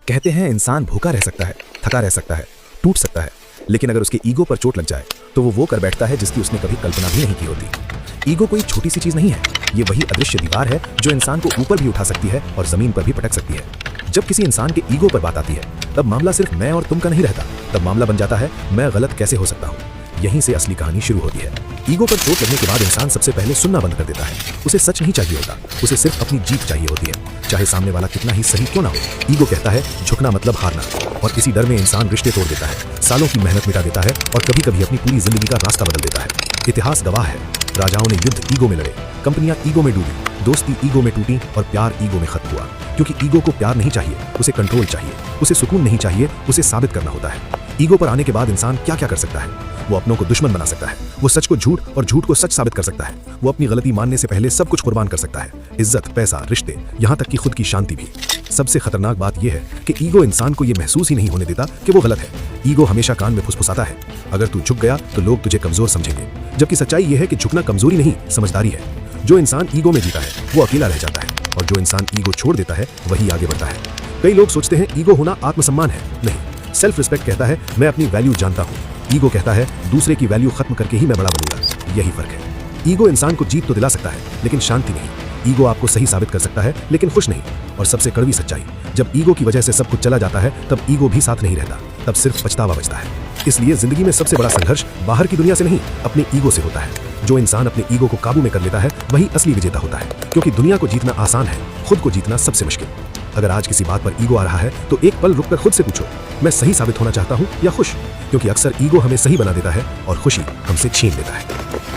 कहते हैं इंसान भूखा रह सकता है, थका रह सकता है, टूट सकता है, लेकिन अगर उसके ईगो पर चोट लग जाए तो वो कर बैठता है जिसकी उसने कभी कल्पना भी नहीं की होती। ईगो कोई छोटी सी चीज नहीं है, ये वही अदृश्य दीवार है जो इंसान को ऊपर भी उठा सकती है और जमीन पर भी पटक सकती है। जब किसी इंसान के ईगो पर बात आती है तब मामला सिर्फ मैं और तुम का नहीं रहता, तब मामला बन जाता है मैं गलत कैसे हो सकता हूँ। यहीं से असली कहानी शुरू होती है। ईगो पर चोट लगने के बाद इंसान सबसे पहले सुनना बंद कर देता है। उसे सच नहीं चाहिए होता, उसे सिर्फ अपनी जीत चाहिए होती है, चाहे सामने वाला कितना ही सही क्यों ना हो। ईगो कहता है झुकना मतलब हारना, और इसी डर में इंसान रिश्ते तोड़ देता है, सालों की मेहनत मिटा देता है और कभी कभी अपनी पूरी जिंदगी का रास्ता बदल देता है। इतिहास गवाह है, राजाओं ने युद्ध ईगो में लड़े, कंपनियां ईगो में डूबी, दोस्ती ईगो में टूटी और प्यार ईगो में खत्म हुआ। क्योंकि ईगो को प्यार नहीं चाहिए, उसे कंट्रोल चाहिए, उसे सुकून नहीं चाहिए, उसे साबित करना होता है। ईगो पर आने के बाद इंसान क्या क्या कर सकता है? वो अपनों को दुश्मन बना सकता है, वो सच को झूठ और झूठ को सच साबित कर सकता है, वो अपनी गलती मानने से पहले सब कुछ कुर्बान कर सकता है, इज्जत, पैसा, रिश्ते, यहाँ तक कि खुद की शांति भी। सबसे खतरनाक बात यह है कि ईगो इंसान को यह महसूस ही नहीं होने देता कि वो गलत है। ईगो हमेशा कान में फुसफुसाता है, अगर तू झुक गया तो लोग तुझे कमजोर समझेंगे, जबकि सच्चाई यह है कि झुकना कमजोरी नहीं, समझदारी है। जो इंसान ईगो में जीता है वो अकेला रह जाता है, और जो इंसान ईगो छोड़ देता है वही आगे बढ़ता है। कई लोग सोचते हैं ईगो होना आत्मसम्मान है, नहीं। सेल्फ रिस्पेक्ट कहता है मैं अपनी वैल्यू जानता हूँ, ईगो कहता है दूसरे की वैल्यू खत्म करके ही मैं बड़ा बनूंगा। यही फर्क है। ईगो इंसान को जीत तो दिला सकता है लेकिन शांति नहीं। ईगो आपको सही साबित कर सकता है लेकिन खुश नहीं। और सबसे कड़वी सच्चाई, जब ईगो की वजह से सब कुछ चला जाता है तब ईगो भी साथ नहीं रहता, तब सिर्फ पछतावा बचता है। इसलिए जिंदगी में सबसे बड़ा संघर्ष बाहर की दुनिया से नहीं, अपने ईगो से होता है। जो इंसान अपने ईगो को काबू में कर लेता है वही असली विजेता होता है, क्योंकि दुनिया को जीतना आसान है, खुद को जीतना सबसे मुश्किल। अगर आज किसी बात पर ईगो आ रहा है तो एक पल रुककर खुद से पूछो, मैं सही साबित होना चाहता हूँ या खुश? क्योंकि अक्सर ईगो हमें सही बना देता है और खुशी हमसे छीन लेता है।